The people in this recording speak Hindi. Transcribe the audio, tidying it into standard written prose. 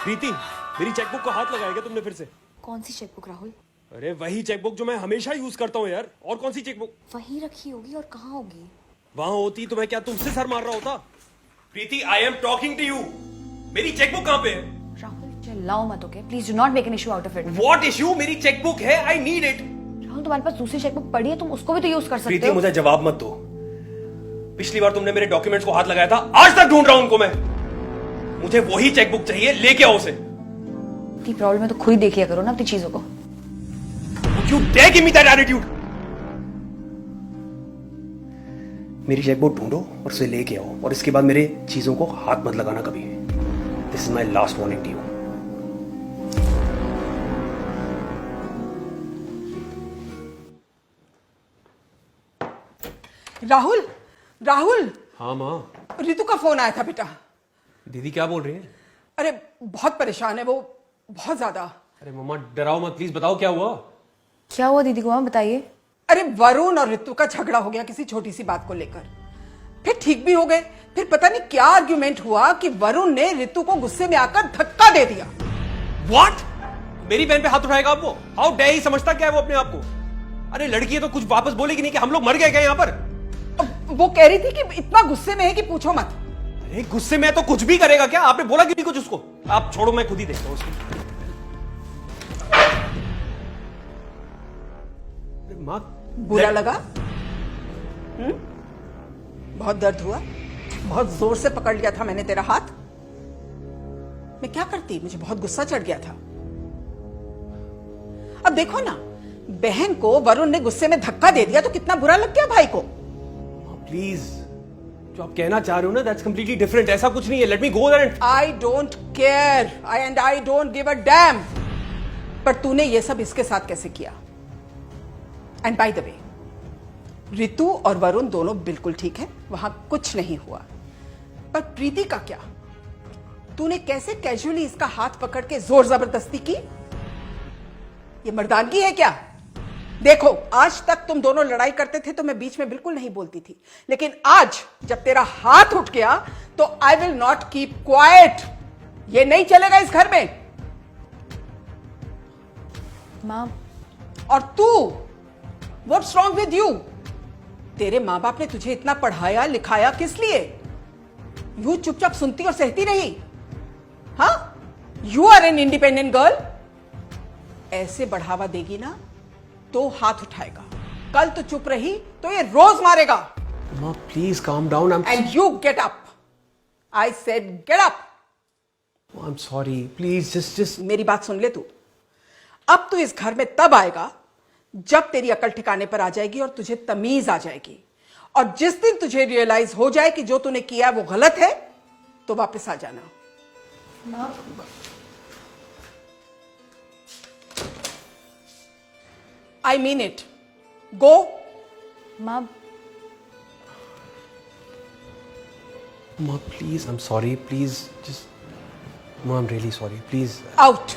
प्रीति, मेरी चेकबुक को हाथ लगाया क्या तुमने फिर से? कौन सी चेकबुक राहुल? अरे वही चेकबुक जो मैं हमेशा यूज करता हूँ यार। और कौन सी चेकबुक? वहीं रखी होगी और कहाँ होगी? वहां होती तो मैं क्या तुमसे सर मार रहा होता? Preeti, I am talking to you. मेरी चेकबुक कहाँ पे है? राहुल चिल्लाओ मत, okay? Please do not make an issue out of it. What issue? मेरी चेकबुक है, आई नीड इट। राहुल तुम्हारे पास दूसरी चेकबुक पड़ी है, तुम उसको भी तो यूज कर सकते प्रीति, हो। मुझे जवाब मत दो। पिछली बार तुमने मेरे डॉक्यूमेंट्स को हाथ लगाया था, आज तक ढूंढ रहा हूं उनको मैं। मुझे वही चेकबुक चाहिए, लेके आओ उसे। इतनी प्रॉब्लम है तो खुद ही देखिए करो ना अपनी चीजों को। You dare give me that attitude? मेरी चेकबुक ढूंढो और उसे लेके आओ, और इसके बाद मेरे चीजों को हाथ मत लगाना कभी। This is my last warning to you. Rahul, Rahul, हाँ माँ। रितु का फोन आया था बेटा। दीदी क्या बोल रही है? अरे बहुत परेशान है वो, बहुत ज्यादा। अरे मम्मा डराओ मत प्लीज, बताओ क्या हुआ? क्या हुआ दीदी को? आप बताइए। अरे वरुण और रितु का झगड़ा हो गया किसी छोटी सी बात को लेकर, फिर ठीक भी हो गए। फिर पता नहीं क्या आर्ग्यूमेंट हुआ कि वरुण ने रितु को गुस्से में आकर धक्का दे दिया। What? मेरी बहन पे हाथ उठाएगा आप वो? हाउ डे ही, समझता क्या है वो अपने आप को? अरे लड़की है तो कुछ वापस बोलेगी नहीं कि हम लोग मर गए क्या यहाँ पर? अब वो कह रही थी कि इतना गुस्से में है कि पूछो मत। अरे गुस्से में तो कुछ भी करेगा क्या? आपने बोला क्यों नहीं कुछ उसको? आप छोड़ो, मैं खुद ही देखता हूँ उसको। माँ बुरा लगा? बहुत दर्द हुआ? बहुत जोर से पकड़ लिया था मैंने तेरा हाथ। मैं क्या करती, मुझे बहुत गुस्सा चढ़ गया था। अब देखो ना, बहन को वरुण ने गुस्से में धक्का दे दिया तो कितना बुरा लग गया भाई को। प्लीज, जो आप कहना चाह रहे हो ना, दैट्स कंप्लीटली डिफरेंट। ऐसा कुछ नहीं है। Let me go there and I don't care, I don't give a damn. पर तूने ये सब इसके साथ कैसे किया? And by the way, Ritu और वरुण दोनों बिल्कुल ठीक है, वहां कुछ नहीं हुआ। पर प्रीति का क्या? तूने कैसे कैजुअली इसका हाथ पकड़ के जोर जबरदस्ती की? ये मर्दानगी है क्या? देखो, आज तक तुम दोनों लड़ाई करते थे तो मैं बीच में बिल्कुल नहीं बोलती थी, लेकिन आज जब तेरा हाथ उठ गया तो I will not keep quiet. ये नहीं चलेगा इस घर में। माँ, और तू, व्हाट्स रॉन्ग विद यू? तेरे मां बाप ने तुझे इतना पढ़ाया लिखाया किस लिए? यू चुपचाप सुनती और सहती रही? हाँ, you are an independent girl. ऐसे बढ़ावा देगी ना तो हाथ उठाएगा। कल तो चुप रही तो ये रोज मारेगा। माँ please calm down. And you get up. I said get up. I am sorry, please just मेरी बात सुन ले तू। अब तू इस घर में तब आएगा जब तेरी अकल ठिकाने पर आ जाएगी और तुझे तमीज आ जाएगी। और जिस दिन तुझे रियलाइज हो जाए कि जो तूने किया वो गलत है तो वापस आ जाना। माँ, आई मीन इट। गो। माँ, माँ please, I am sorry, please just, माँ I am really sorry, please. Out.